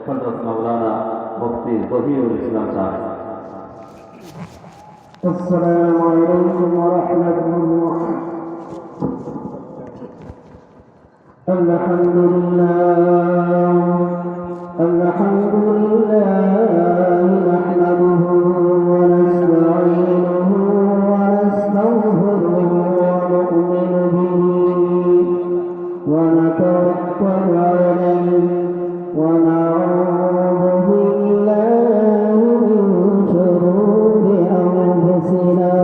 হযরত মাওলানা মুফতি জহিরুল ইসলাম সাহেব। السلام عليكم ورحمة الله. الحمد لله نحمده ونستعينه ونستغفره ونؤمن به ونتوكل عليه ونعوذ بالله من شرور أنفسنا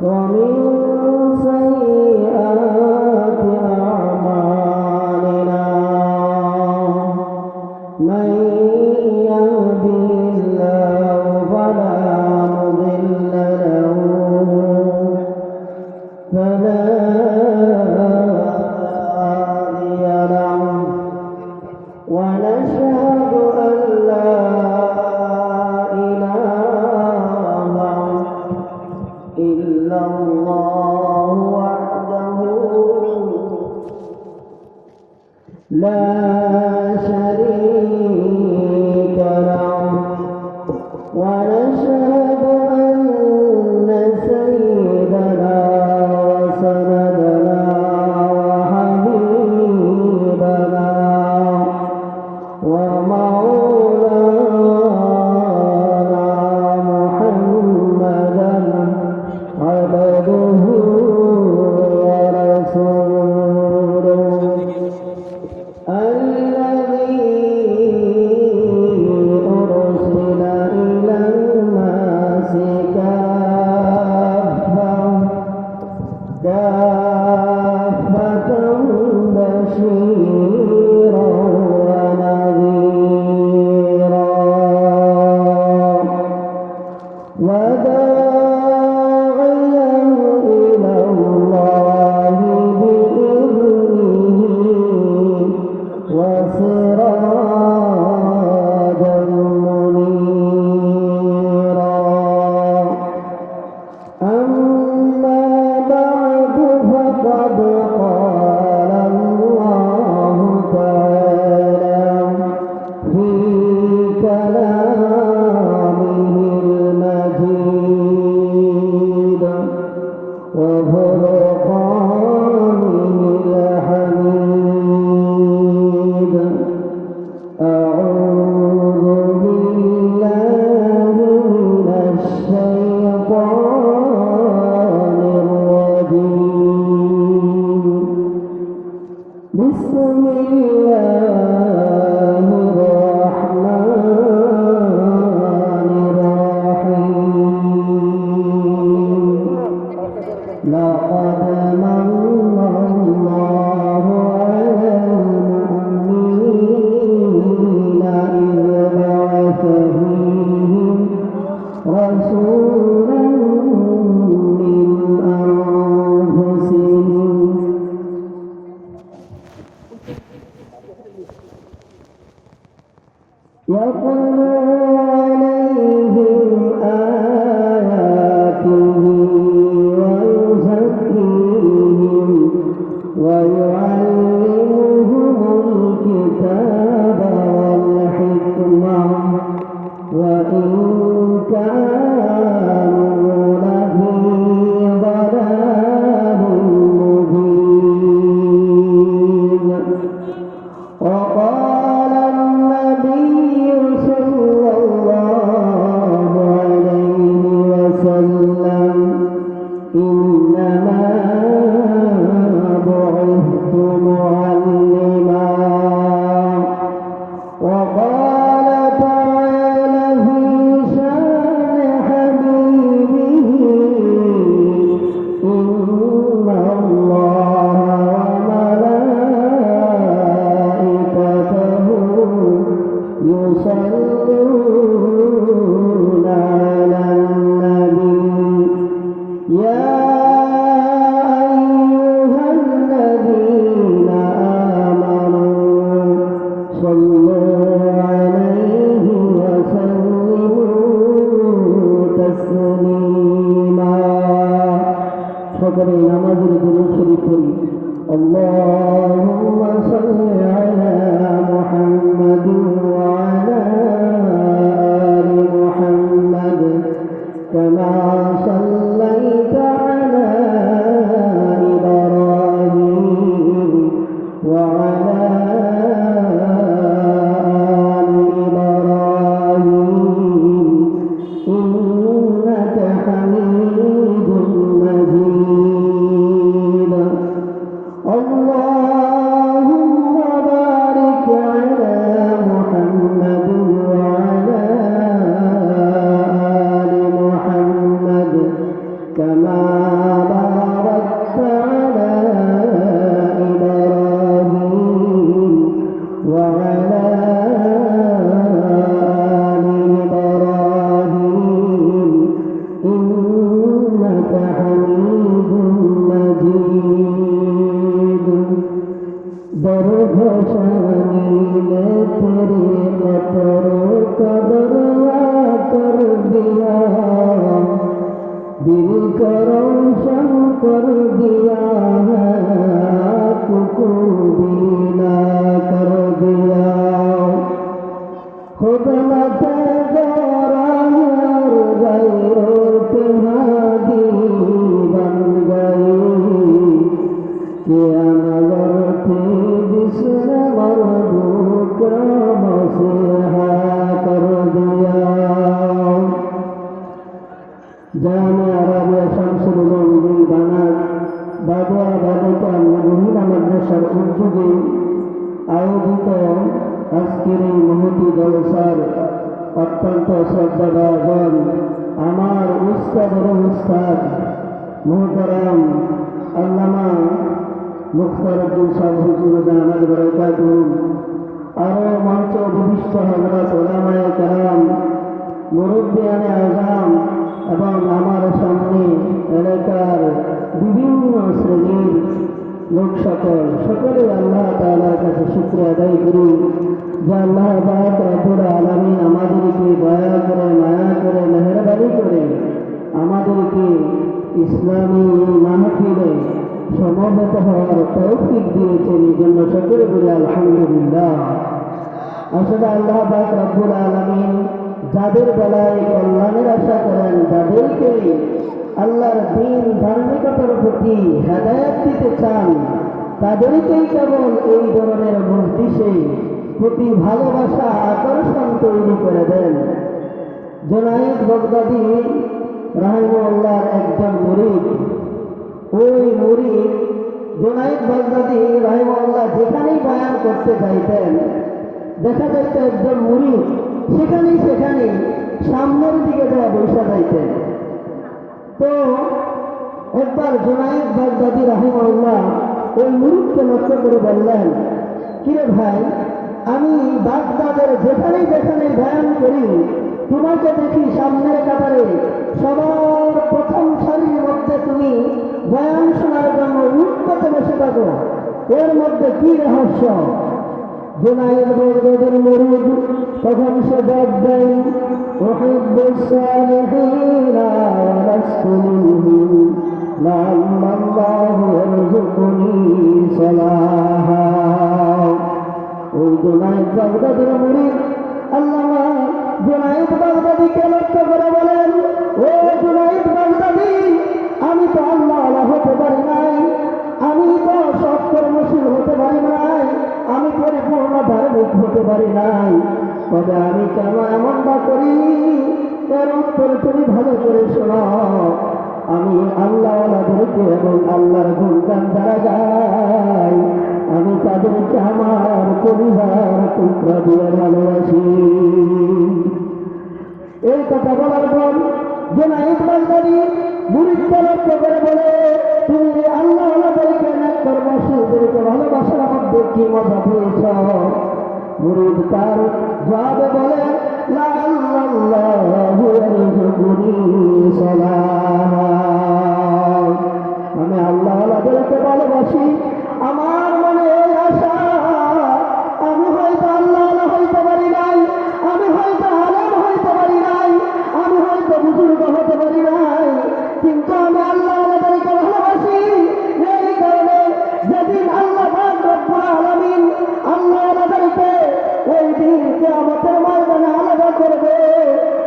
ومن سيئات أعمالنا. من يهده الله فلا مضل له فلا هادي له ونشهد أن لا إله إلا الله وحده لا شريك له ونشهد أن سيدنا وسندنا وحبيبنا ومولانا محمدا عبده ورسوله الذي أرسل إلى الناس كافة بشيرا ونذيرا وداعيا إلى الله بإذنه وسراجا منيرا. أما بعد فقد قال الله تعالى في كلامه المجيد وفرقانه الحميد. أعوذ بالله من الشيطان الرجيم. بسم الله الرحمن الرحيم. لقد من الله على المؤمنين إذ بعث فيهم رسولا من أنفسهم يتلو عليهم آياته ويزكيهم ويعلمهم الكتاب والحكمة وإن كانوا لفي ضلال مبين. وقال النبي صلى الله عليه وسلم إنما بعثت معلما. وقال تعالى في شان حبيبه إن الله وملائكته يصلون على النبي يا أيها الذين آمنوا صلوا عليه وسلموا تسليما. সকলে নামাজের দুরূদ শরীফ পড়ি। اللهم صل على محمد وعلى آل إبراهيم إنك حميد مجيد اللهم بارك على محمد وعلى آل محمد كما باركت على إبراهيم وعلى آل إبراهيم إنك حميد مجيد درخشانی نے تیری قطر قدر کر دیا دل کو روشن کر دیا ہے کو بینا کر دیا خود مت گورا اور غیروں کے ہادی بن گئی کیا نظر تھی جس نے مردوں کا مسیحا کر دیا জামে আরাবিয়া শামসুল উলুম বিল বানাত বাদুয়া বালিকা মহিলা মাদ্রাসার উদ্যোগে আয়োজিত আজকের এই মহতি জলসার অত্যন্ত শ্রদ্ধাভাজন আমার উস্তাদের উস্তাদ মুহতারাম আল্লামা মুখতারউদ্দিন সাহেব হুজুর দামাত বরকাতুহু আরো মঞ্চ অভিষ্ট হযরত উলামায়ে কেরাম মুরব্বিয়ানে আযম এবং আমার সামনে এলাকার বিভিন্ন শ্রেণীর লোক সকলে আল্লাহ তাআলার কাছে শুকরিয়া আদায় করি যে আল্লাহ পাক রব্বুল আলামিন আমাদেরকে দয়া করে মায়া করে মেহেরবানি করে আমাদেরকে ইসলামী মাহফিলে সমবেত হওয়ার তৌফিক দিয়েছেন এই জন্য সকলে বলি আলহামদুলিল্লাহ। আসলে আল্লাহ পাক রব্বুল আলামিন যাদের বেলায় কল্যাণের আশা করেন যাদেরকে আল্লাহর দ্বীন ধার্মিকতার প্রতি হেদায়েত দিতে চান তাদেরকেই কেবল এই ধরনের মজলিসে প্রতি ভালোবাসা আকর্ষণ তৈরি করে দেন। জুনায়েদ বাগদাদী রাহিমাহুল্লাহর একজন মুরিদ, ওই মুরিদ জুনায়েদ বাগদাদী রাহিমাহুল্লাহ যেখানেই বয়ান করতে যাইতেন দেখা যেত একজন মুরিদ সেখানে সামনের দিকে দেওয়া বৈশা যাইতেন। তো একবার জুনায়েদ বাগদাদী রাহিমাহুল্লাহ ওই মুরিদকে লক্ষ্য করে বললেন, কিরে ভাই, আমি বাগদাদের যেখানেই বয়ান করি তোমাকে দেখি সামনের কাতারে সবার প্রথম সারির মধ্যে তুমি বয়ান শোনার জন্য উঠতে বসে থাকো, এর মধ্যে কি রহস্য? জুনায়েদ বাগদাদীর মুরিদ তখন সে জবাব দেন, উহিব্বুস সালিহিনা ওয়া লাস্তু মিনহুম লাআল্লাহু ইয়ারযুকুনি সালাহা। ওই জুনায়েদ বাগদাদীর মুরিদ আল্লামা জুনায়েদ বাগদাদীকে লক্ষ্য করে বলেন, ও জুনায়েদ বাগদাদী, আমি তো আল্লাহ হতে পারি নাই, আমি তো সৎকর্মশীল হতে পারি নাই, আমি পরিপূর্ণ ধার্মিক হতে পারি নাই, তবে আমি কেন এমনটা করি এর উত্তর তুমি ভালো করে শোনো। আমি আল্লাহওয়ালাদেরকে এবং আল্লাহর গুণগান যারা গাই আমি তাদেরকে আমার কলিজার টুকরা দিয়ে ভালোবাসি। এই কথা বলার পর জুনায়েদ বাগদাদী মুরিদকে লক্ষ্য করে বলে, তুমি আল্লাহওয়ালাদেরকে নেককারবাসীদেরকে ভালোবাসার মধ্যে কি মজা পেয়েছ? মুরিদ তার জবাবে বলে, লাআল্লাহু ইয়ারযুকুনি সালাহা। আমি আল্লাহওয়ালাদেরকে ভালোবাসি, আমার মনে এই আশা, আমি হয়তো আল্লাহওয়ালা হইতে পারি নাই, আমি হয়তো আলেম হইতে পারি নাই, আমি হয়তো বুজুর্গ হতে পারি নাই, কিন্তু আমি আল্লাহওয়ালাদেরকে ভালোবাসি। এই কারণে যেদিন আল্লাহ পাক রব্বুল আলামিন আল্লাহওয়ালাদেরকে ওই দিন কিয়ামতের ময়দানে আলাদা করবে,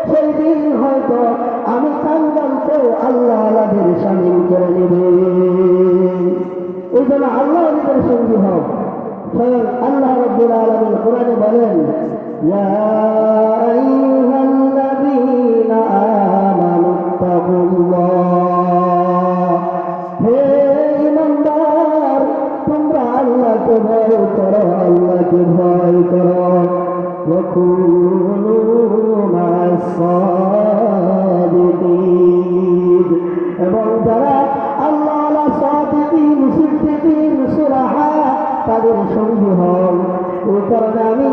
সেই দিন হয়তো আমি কাঙ্গালকেও আল্লাহওয়ালাদের শামিল করে নেবে। এই জন্য আল্লাহওয়ালাদের সঙ্গী হও। স্বয়ং আল্লাহ রাব্বুল আলামিন কোরআনে বলেন, ইয়া আইয়ুহাল্লাযীনা আমানুত্তাকুল্লাহ, হে ঈমানদার, তোমরা আল্লাহকে ভয় করো, আল্লাহকে ভয় করো। ওয়াকুনু মা'আস সাদিকিন, এবং যারা আল্লাহ সাদিকিন, সিদ্দিকিন, সুরাহা তাদের সঙ্গী হন। এই কারণে আমি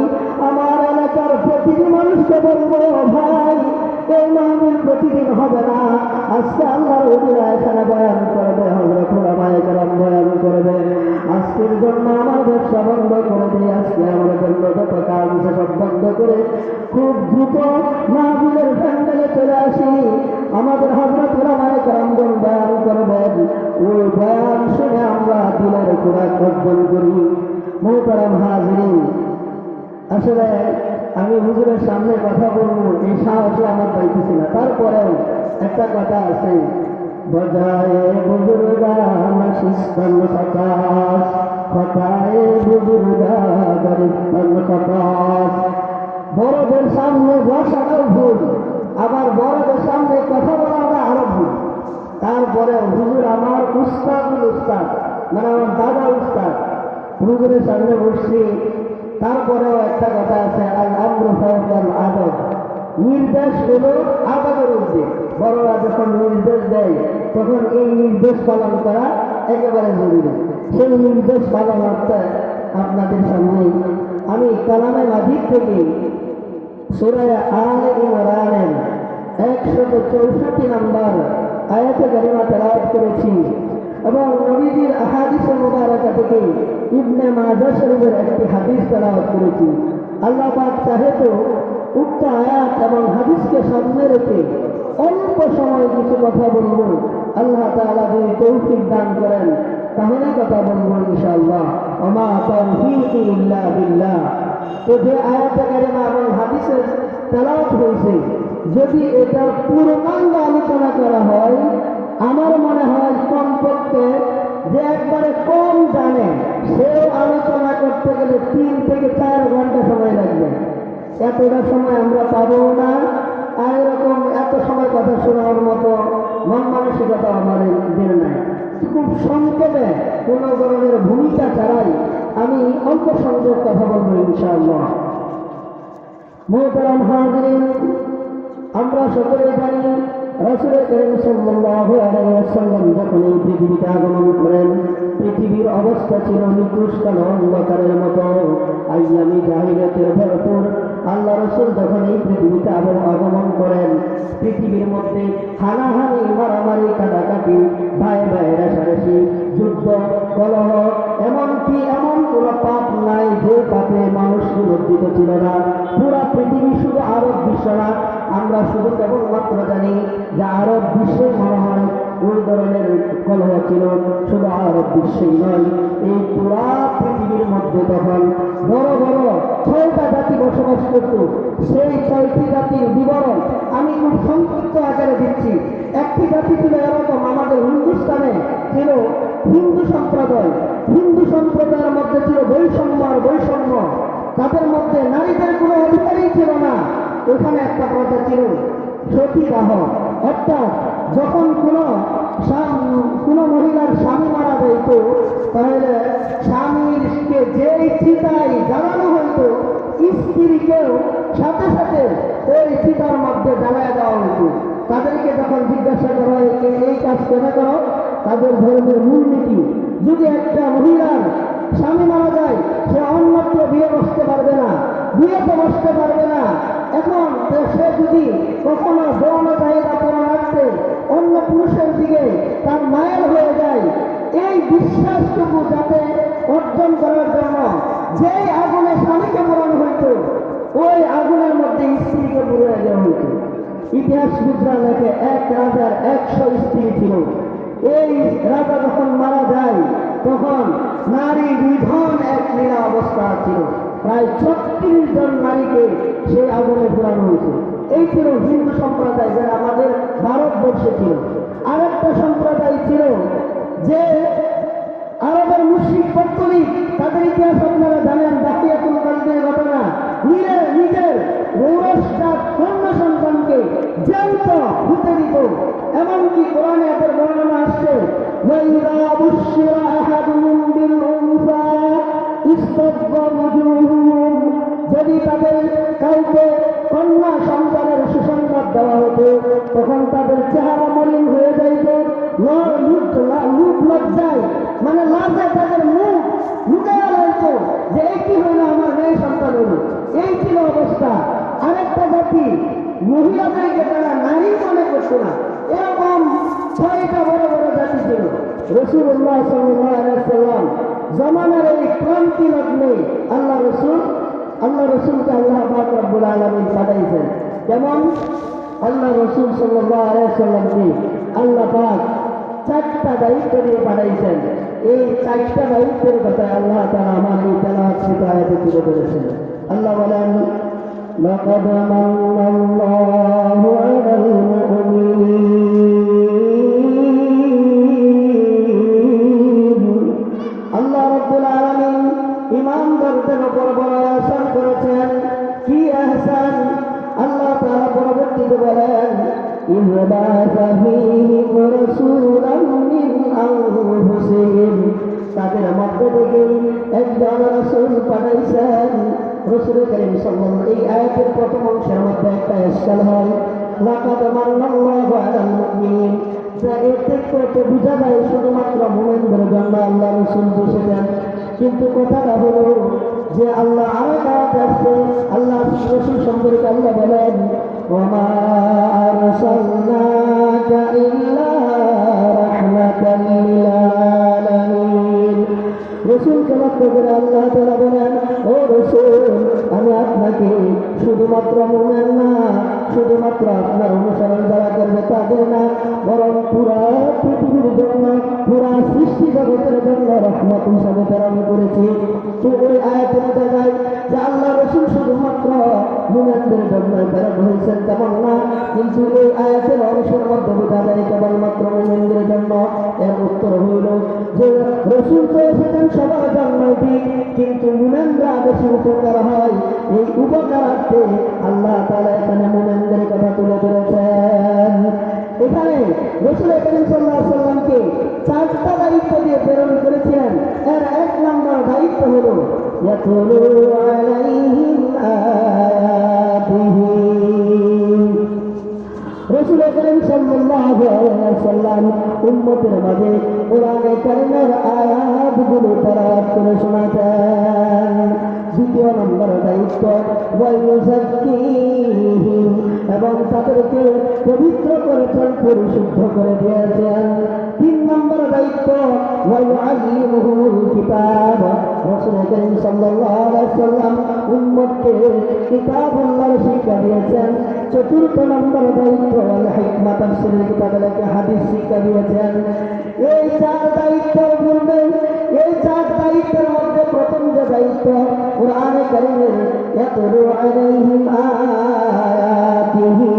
আমার এলাকার প্রতিটি মানুষকে বলবো, ভাই এই মাহফিল প্রতিদিন হবে না। আজকে আল্লাহর ওলিরা এখানে বয়ান করবে, হযরত উলামায়ে কেরাম বয়ান করবে। আজকের জন্য আমার ব্যবসা বন্ধ করে দিয়ে, আজকে আমার জন্য যত কাজ আছে সব বন্ধ করে খুব দ্রুত মাহফিলের প্যান্ডেলে চলে আসি। আমাদের হযরত উলামায়ে কেরামগণ বয়ান করবেন, ওই বয়ান শুনে আমরা দিলের খোরাক অর্জন করি। মুহতারাম হাজিরিন, আসলে আমি হুজুরের সামনে কথা বলবো এই সাহসে আমার পাইতেছি না, তারপরেও একটা কথা আছে, বজায়ে বুজুর্গা নশিস্তন সকাশ, খতায়ে বুজুর্গা গরিবন সকাশ। বড়দের সামনে বসাটাও ভুল, আবার বড়দের সামনে কথা বলাটা আরো ভুল। তারপরে হুজুর আমার উস্তাদুল উস্তাদ, মানে আমার দাদা উস্তাদ, হুজুরের সামনে বসছি। তারপরেও একটা কথা আছে, আল আমরু ফাওকাল আদব, নির্দেশ হলো আদবের ঊর্ধ্বে। বড়রা যখন নির্দেশ দেয় তখন এই নির্দেশ পালন করা একেবারে জরুরি। সেই নির্দেশ পালন করতে আপনাদের সামনে আমি কালামে মাজিদ থেকে সূরা আলে ইমরানের 164 নম্বর আয়াতে কারিমা তেলাওয়াত করেছি, এবং নবীজির আহাদিস মুবারাকা থেকে ইবনে মাজাহ শরীফের একটি হাদিস তেলাওয়াত করেছি। আল্লাহ পাক চাহে তো উক্ত আয়াত এবং হাদিসকে সামনে রেখে অল্প সময় কিছু কথা বলব। আল্লাহ তাআলা যদি তৌফিক দান করেন তাহলে কথা বলব ইনশাআল্লাহ। ওমা তাওফীকি ইল্লা বিল্লাহ। তো যে আয়াতে কারিমা এবং হাদিসের তেলাওয়াত হয়েছে, যদি এটার পূর্ণাঙ্গ আলোচনা করা হয়, আমার মনে হয় কমপক্ষে যে একবারে কম জানে সেও আলোচনা করতে গেলে 3 থেকে 4 ঘন্টা সময় লাগবে। এতটা সময় আমরা পাবো না, আর এরকম এত সময় কথা শোনার মতো মন মানসিকতা আমাদের নাই। খুব সংক্ষেপে কোনো ধরনের ভূমিকা ছাড়াই আমি অল্প সংযোগ কথা বলবো ইনশাআল্লাহ। মুহতারাম হাজিরিন, আমরা সকলে জানি রাসূল করিম সাল্লাল্লাহু আলাইহি ওয়াসাল্লাম যখন এই পৃথিবীতে আগমন করেন, পৃথিবীর অবস্থা ছিল নিকৃষ্ট কালো অন্ধকারের মতো, আইয়ামি জাহিলিয়াতের ভরপুর। আল্লাহ রাসূল যখন এই পৃথিবীতে আগমন করেন, পৃথিবীর মধ্যে হানাহানি, মারামারি, কাটাকাটি, ভাই ভাইয়ের রেষারেষি, যুদ্ধ, কলহ, এমনকি এমন কোনো পাপ নাই যে পাপে মানুষ নিমজ্জিত ছিল না। পুরা পৃথিবী, শুধু আরব বিশ্ব না, আমরা শুধু কেবলমাত্র জানি যে আরব বিশ্বে মনে হয় ওই ধরনের কলহ ছিল। শুধু আরব বিশ্বেই নয়, এই পুরা পৃথিবীর মধ্যে তখন বড় বড় 6টা জাতি বসবাস করত। সেই 6টি জাতির বিবরণ আমি খুব সংক্ষিপ্ত আকারে দিচ্ছি। একটি জাতি ছিল এরকম, আমাদের হিন্দুস্তানে ছিল হিন্দু সম্প্রদায়। হিন্দু সম্প্রদায়ের মধ্যে ছিল বৈষম্য আর বৈষম্য, তাদের মধ্যে নারীদের কোনো অধিকারই ছিল না। ওখানে একটা কথা ছিল সতীদাহ, অর্থাৎ যখন কোনো মহিলার স্বামী মারা যাইত, তাহলে স্বামীকে যেই চিতায় জ্বালানো হইত, স্ত্রীকেও সাথে সাথে ওই চিতার মধ্যে জ্বালায় দেওয়া হইত। তাদেরকে যখন জিজ্ঞাসা করা হয় এই কাজ কেন করো, তাদের ধর্মের মূলনীতি, যদি একটা মহিলার স্বামী মারা যায় সে অন্যত্র বিয়ে বসতে পারবে না, বিয়েতে বসতে পারবে না। এখন সে যদি কখনো যৌন চাহিদা পূরণ রাখতে অন্য পুরুষের দিকে তার মায়ের হয়ে যায়, এই বিশ্বাসটুকু যাতে অর্জন করার জন্য যেই আগুনে স্বামীকে পোড়ানো হইত, ওই আগুনের মধ্যে স্ত্রীকে পুড়িয়ে দেওয়া হইত। ইতিহাসবিদরা লেখে 1 রাজার 100 স্ত্রী ছিল। এই রাজা যখন মারা যায় তখন নারী নিধন এক লীলা অবস্থা ছিল। প্রায় 36 জন নারীকে সেই আগুনে পোড়ানো হয়েছে। এই ছিল হিন্দু সম্প্রদায়, যারা আমাদের ভারতবর্ষে ছিল। আরেকটা সম্প্রদায় ছিল যে আরবের মুশরিক পত্তলিক, তাদের ইতিহাস আপনারা মুসতাব্ব বুজুহুম, যদি তাদের কাউকে কন্যা সন্তানের সুসংবাদ দেওয়া হতো তখন তাদের চেহারা মলিন হয়ে যাইত, লুপ লজ্জায় মানে লাজে তাদের মুখ লুকাইয়া রইত যে এই কি হইল, আমার মেয়ে সন্তান হইল। এই ছিল অবস্থা। আরেকটা জাতি মহিলাদেরকে তারা নারী মনে করত না, এরকম 6টা বড় বড় জাতি ছিল। রাসূলুল্লাহ সাল্লাল্লাহু আলাইহি ওয়াসাল্লাম জামানার এই ক্রান্তি লগ্নে আল্লাহ রসুলকে আল্লাহ পাক রব্বুল আলামিন পাঠাইছেন। যেমন আল্লাহ রসুল সাল্লাল্লাহু আলাইহি ওয়াসাল্লামকে আল্লাহ পাক 4টা দায়িত্ব দিয়ে পাঠাইছেন। এই 4টা দায়িত্বের কথা আল্লাহ তাআলা আমার এই তেলাওয়াত আয়াতে তুলে ধরেছেন। আল্লাহ বলেন, لقد من الله على المؤمنين। আল্লাহ রাব্বুল আলামিন ঈমানদারদের উপর বড় আহসান করেছেন। কি আহসান? আল্লাহ তাআলা পরবর্তীতে বলেন, إِذْ بَعَثَ فِيهِمْ رَسُولًا مِّنْ أَنفُسِهِمْ, তাদের মধ্য থেকে একজন রাসূল পাঠাইছেন। রাসূল করিম সাল্লাল্লাহু এই আয়াতের প্রথম অংশের মধ্যে একটা ইশকাল হয়, লাকাদ মান্নাল্লাহু আলাল মুমিনিন, যা এর থেকে বোঝা যায় শুধুমাত্র মুমিনদের জন্য আল্লাহ রাসূল এসেছেন। কিন্তু কথাটা হলো যে আল্লাহ আরেক আয়াতে আছে, আল্লাহ রাসূল সম্পর্কে আল্লাহ বলেন, ওয়ামা আরসালনাকা ইল্লা রাহমাতাল লিল আলামিন। রাসূলকে লক্ষ্য করে আল্লাহ তাআলা বলেন, ও রাসূল, আমি আপনাকে শুধুমাত্র মুমিন না, শুধুমাত্র আপনার অনুসরণ যারা করবে তাদের না, বরং পুরা পৃথিবীর জন্য, পুরা সৃষ্টি জগতের জন্য রহমত হিসাবে প্রেরণ করেছি। তো ওই আয়াতে বোঝা যায় যে আল্লাহ রাসূল শুধুমাত্র মুমিনদের জন্য প্রেরণ হয়েছেন তেমন না, কিন্তু এই আয়াতের অংশের মধ্যে বোঝা যায় কেবলমাত্র মুমিনদের জন্য। এর উত্তর হইল যে রাসূল তো এসেছেন সবার জন্য, কিন্তু মুমিনরা বেশি উপকার হয়। এই উপকারার্থে আল্লাহ তাআলা এখানে মুমিনদের কথা তুলে ধরেছেন। এখানে রাসূল করিম সাল্লাল্লাহু আলাইহি ওয়াসাল্লামকে 4টা দায়িত্ব দিয়ে প্রেরণ করেছিলেন। এর 1 নম্বর দায়িত্ব হলো ইয়াতুলু আলাইহিম আয়াতিহি। রাসূল করিম সাল্লাল্লাহু আলাইহি ওয়াসাল্লাম উম্মতের মাঝে কোরআনে কারীমের আয়াতগুলো তেলাওয়াত করে শোনাতেন। 2 নম্বর দায়িত্ব ওয়ায়ুযাক্কিহিম, এবং তাদেরকে পবিত্র করেছেন, পরিশুদ্ধ করে দিয়েছেন। 3 নম্বর দায়িত্ব ওয়ায়ুআল্লিমুহুমুল কিতাব, রাসূল করিম সাল্লাল্লাহু আলাইহি ওয়াসাল্লাম উম্মতকে কিতাবুল্লাহর শিক্ষা দিয়েছেন। 4 নম্বর দায়িত্ব আল হিকমা, তাফসীরের কিতাবগুলোকে হাদিস শিক্ষা দিয়েছেন। এই 4 দায়িত্বের মধ্যে, এই 4 দায়িত্বের মধ্যে প্রথম যে দায়িত্ব কোরআনে কারীমের ইয়াতুলু আলাইহিম আয়াতিহি,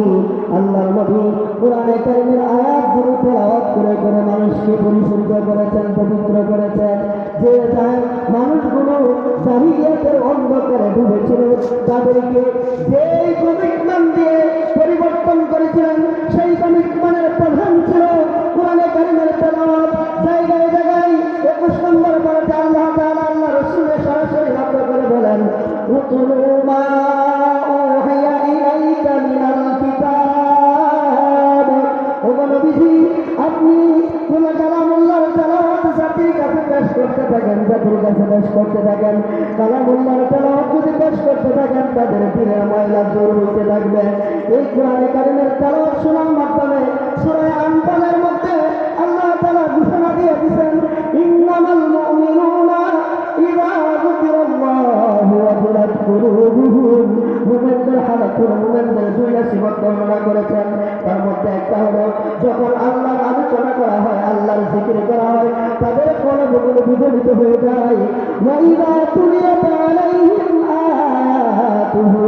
আল্লাহর নবী কোরআনে কারীমের আয়াতগুলো তেলাওয়াত করে করে মানুষকে পরিশুদ্ধ করেছেন, পবিত্র করেছেন। যে মানুষগুলো জাহিলিয়াতের অন্ধকারে ডুবেছিল তাদেরকে যেই কমিটমেন্ট দিয়ে পরিবর্তন করেছিলেন, সেই কমিটমেন্টের প্রধান ছিল কোরআনে কারীমের তেলাওয়াত। জায়গায় জায়গায় 21 নম্বর পড়াতে আল্লাহ তাআলা আল্লাহ রাসূলের সরাসরি লক্ষ্য করে বলেন, উতুলু মা উহিয়া ইলাইকা মিনাল কিতাব। ও নবীজি, আপনি কোন কালামুল্লাহর তেলাওয়াত জাতির কাছে পেশ করতে থাকেন, জাতির কাছে পেশ করতে থাকেন। কালামুল্লাহর তেলাওয়াত যদি পেশ করতে থাকেন তাদের দিনের ময়লা দূর হইতে থাকবে। এই কোরআনে কারীমের তেলাওয়াত শোনার মাধ্যমে সূরা আনফালের মধ্যে আল্লাহ তাআলা ঘোষণা দিয়ে দিয়েছেন, ইন্নামাল মুমিনুনা ইযা যুকিরাল্লাহু ওয়াজিলাত কুলুবুহুম। মুমিনদের হালত হলো, মুমিনদের 2টা সিফাত বর্ণনা করেছেন। তার মধ্যে একটা হলো যখন আল্লাহর আলোচনা করা হয়, আল্লাহর জিকির করা হয়, তাদের কলবগুলো বিচলিত হয়ে যায়। ওয়া ইযা তুলিয়াত আলাইহিম আয়াতুহু,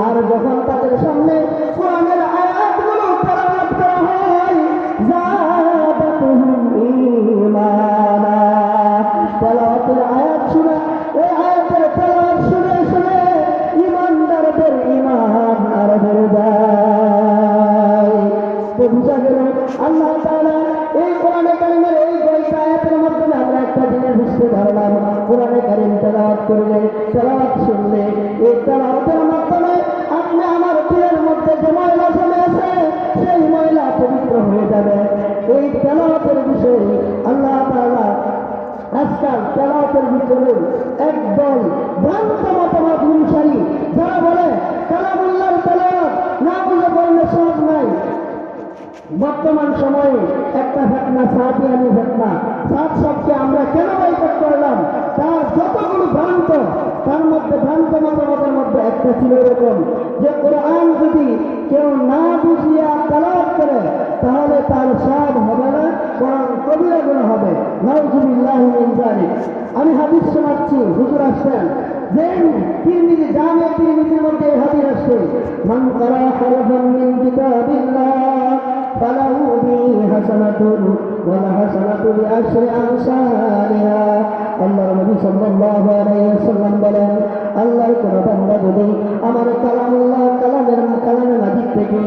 আর যখন তাদের সামনে কোরআনের আয়াতগুলো তেলাওয়াত করা হয়, যাদাতুহুম ঈমানা। তেলাওয়াতের আয়াত শুনে, এই আয়াতের তেলাওয়াত শুনে শুনে ঈমানদারদের ঈমান আরো বেড়ে যায়। তো বুঝা গেল আল্লাহ তাআলা এই কোরআনে কারীমের এই 2টা আয়াতের মাধ্যমে আমরা একটা জিনিস বুঝতে পারলাম, কোরআনে কারীম তেলাওয়াত করলে, তেলাওয়াত শুনলে, এই তেলাওয়াতের মাধ্যমে আপনি আমার দিলের মধ্যে যে ময়লা জমে আছে সেই ময়লা পবিত্র হয়ে যাবে। এই তেলাওয়াতের বিষয়ে আল্লাহ তাআলা আজকাল তেলাওয়াতের ভিতরে একদল ভ্রান্ত মতামত অনুসারী যারা বলে কালামুল্লাহর তেলাওয়াত না বুঝে পড়লে সহজ নাই। বর্তমান সময়ে একটা ঘটনা সাদিয়ানি ঘটনা, সাত সবকে আমরা কেন বয়কট করলাম, তার যতগুলো ভ্রান্ত, তার মধ্যে ভ্রান্ত মতামতের মধ্যে একটা ছিল এরকম যে কোরআন যদি কেউ না বুঝিয়া তেলাওয়াত করে তাহলে তার সব হবে না, কোরআন কবিরা গুনাহ হবে। নাউযুবিল্লাহি মিন যালিক। আমি হাদিস শোনাচ্ছি, হুজুর আসছেন যে তিরমিজি, জামে তিরমিজির মধ্যে এই হাদিস আসছে, মান ক্বারা হারফান মিন কিতাবিল্লাহ ফালাহু বিহি হাসানাতুন ওয়াল হাসানাতু বিআশরি আমসালিহা। আল্লাহর নবী সাল্লাল্লাহু আলাইহি ওয়াসাল্লাম বলেন, আল্লাহর কোন বান্দা যদি আমার কালামুল্লাহ কালামে মাজিদ থেকে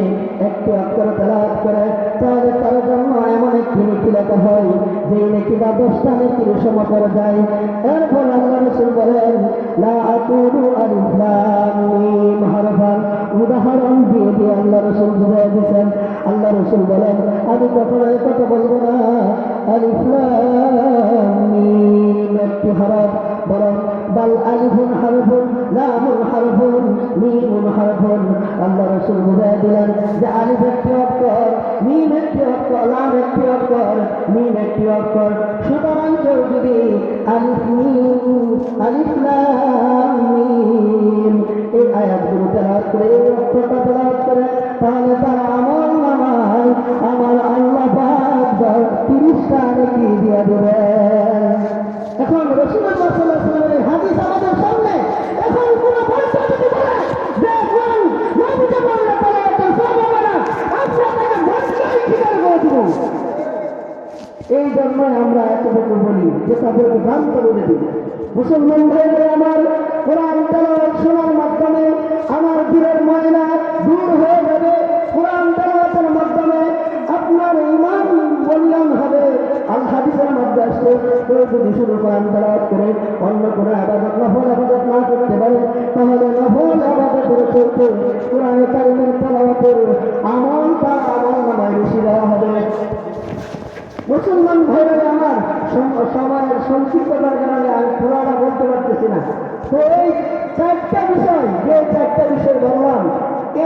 একটি অক্ষর তেলাওয়াত করে তাহলে তার জন্য এমন একটি নেকি লেখা হয় যে নেকিটা 10টা নেকির সম করে যায়। এরপর আল্লাহ রাসূল বলেন, লা আকুলু আলিফ লাম মিম হারফান, উদাহরণ দিয়ে দিয়ে আল্লাহ রাসূল বুঝিয়ে দিয়েছেন। আল্লাহ রাসূল বলেন, আমি কখনো এই কথা বলবো না আলিফ লাম মিম একটি হরফ, বরং বাল আলিফুন হারফুন লামুন হারফুন মিমুন হারফুন। আল্লাহ রাসূল বুঝিয়ে দিলেন যে আলিফ একটি অক্ষর, মিম একটি অক্ষর, লাম একটি অক্ষর, মিম একটি অক্ষর। সুতরাং কেউ যদি আলিফ লাম মিম এই আয়াতগুলো তেলাওয়াত করে, এই অক্ষরটা তেলাওয়াত করে, তাহলে তার আমল নামায় আমার আল্লাহ পাক 30টা নেকি দিয়ে দেবেন। এখন রাসূলুল্লাহ সাল্লাল্লাহু আলাইহি ওয়াসাল্লামের হাদিস আমাদের সামনে, এখন কোন বক্তা যদি বলে যে কোরআন না বুঝে পড়লে তেলাওয়াতের সওয়াব হবে না, আমরা তাকে মরচাই স্বীকার করে দেব। এই জন্য আমরা এতটুকু বলি যে তাদেরকে ভ্রান্ত বলে দিই। মুসলমান ভাইরা আমার, কোরআন তেলাওয়াত শোনার মাধ্যমে আমার দিলের ময়লা দূর হয়ে যাবে। কোরআন তেলাওয়াতের মাধ্যমে আপনার ঈমান বলিয়ান হবে। আল হাদিসের মধ্যে আসছে, কেউ যদি শুধু কোরআন তেলাওয়াত করে অন্য কোনো ইবাদত, নফল ইবাদত না করতে পারে তাহলে নফল ইবাদতের চলতে কোরআন কারীমের তেলাওয়াতের আমল তার আমল নামায় বেশি দেওয়া হবে। মুসলমান ভাইরা আমার, সময়ের সংক্ষিপ্ততার কারণে আমি পুরাটা বলতে পারতেছি না। তো এই 4টা বিষয়, যে 4টা বিষয় বললাম,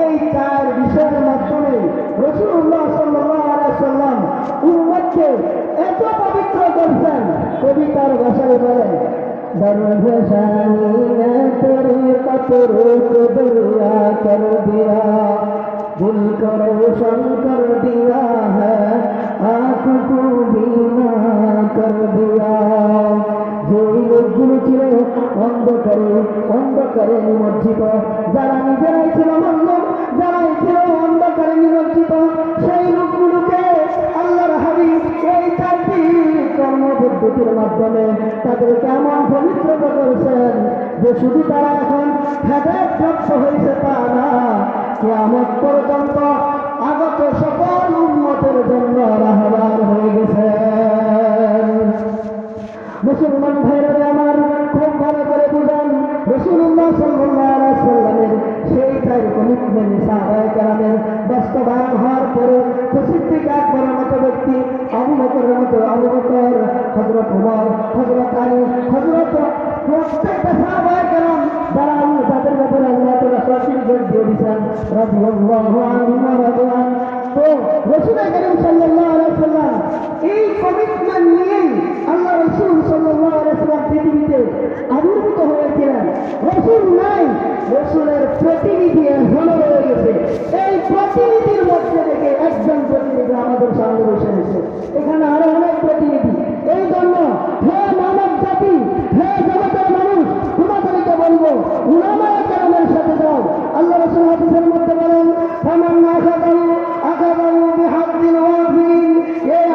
এই 4 বিষয়ের মাধ্যমে রাসূলুল্লাহ সাল্লাল্লাহু আলাইহি ওয়াসাল্লাম উম্মতকে এত পবিত্র করছেন, কবিতার ভাষায় বলে, দরবেশানি নে তেরে কতরে কো দরিয়া কর দিয়া, दिल को रोशन कर दिया है, आँख को बीना कर दिया। যেই লোকগুলো ছিল অন্ধকারে নিমজ্জিত, যারা নিজেরাই ছিল অন্ধ, যারাই ছিল অন্ধকারে নিমজ্জিত, সেই লোকগুলোকে আল্লাহর হাবিব এই 4টি কর্মপদ্ধতির মাধ্যমে তাদেরকে এমন পবিত্রতা করেছেন যে শুধু তারা এখন হেদায়েত প্রাপ্ত হয়েছে তা না, কিয়ামত পর্যন্ত আগত সকল উম্মতের জন্য রাহবার হয়ে গেছে। মুসলমান ভাইরা আমার, খুব ভালো করে বুঝেন, রাসূলুল্লাহ সাল্লাল্লাহু আলাইহি ওয়াসাল্লামের সেই 4 কমিটমেন্ট সাহাবায়ে কেরামের বাস্তবায়ন হওয়ার পরে সিদ্দিক আকবরের মতো ব্যক্তি, আবু বকরের মতো আবু বকর, হযরত ওমর, হযরত আলী, হযরত প্রত্যেকটা সাহাবায়ে কেরাম যারা তাদের ব্যাপারে আল্লাহ তাআলা সার্টিফিকেট দিয়ে দিয়েছেন রাদিয়াল্লাহু আনহুম ওয়া রাদিয়ান। তো রাসূল করিম সাল্লাল্লাহু আলাইহি ওয়াসাল্লাম এই কমিটমেন্ট নিয়েই আল্লাহ রাসূল সাল্লাল্লাহু আলাইহি ওয়াসাল্লাম পৃথিবীতে আবির্ভূত হয়েছিলেন। রাসূল নাই, রাসূলের প্রতিনিধি এখনো রয়ে গেছে। এই প্রতিনিধির মধ্যে থেকে একজন প্রতিনিধি আমাদের সামনে বসে আছে, এখানে আরো অনেক প্রতিনিধি। এই জন্য হে মানব জাতি, হে জগতের মানুষ, তোমাদেরকে বলবো উলামায়ে কেরামের সাথে যাও। আল্লাহ রাসূল হাদিসের মধ্যে বলেন, ফামান আখাযাহু বিহাদ্দিন ওয়াফিন, এই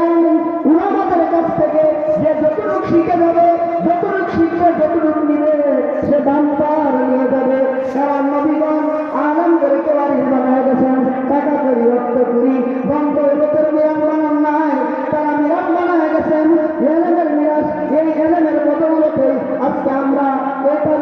উলামাদের কাছ থেকে যে যতটুকু শিখে যাবে, যতটুকু শিখবে, যতটুকু নিবে, সে দামদার নিয়ে যাবে। কারণ নবীগণ আলেমদেরকে ওয়ারিস বানায় গেছেন, টাকা করি, রক্ত করি, বন্ধ লোকের মিরাজ বানান নাই, তারা মিরাজ বানায় গেছেন এলেমের মিরাজ। এই এলেমের বদৌলতে আজকে আমরা এটা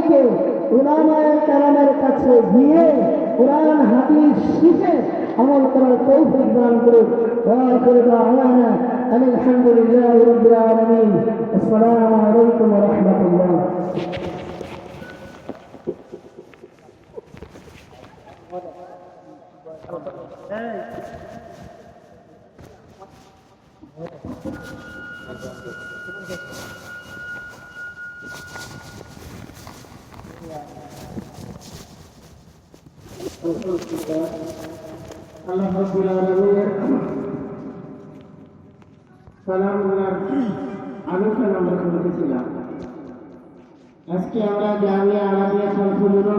সবাইকে উলামায়ে কেরামের কাছে গিয়ে কোরআন হাদিস শিখে আমল করার তৌফিক দান করুন। আখির দাওয়ানা আলহামদুলিল্লাহি রাব্বিল আলামিন। আসসালামু আলাইকুম ওয়া রাহমাতুল্লাহ। আল্লাহ রাব্বুল আলামিনের সালামের আলোচনা আমরা শুনতেছিলাম। আজকে আমরা জামিয়া আরাবিয়া শামসুল উলুম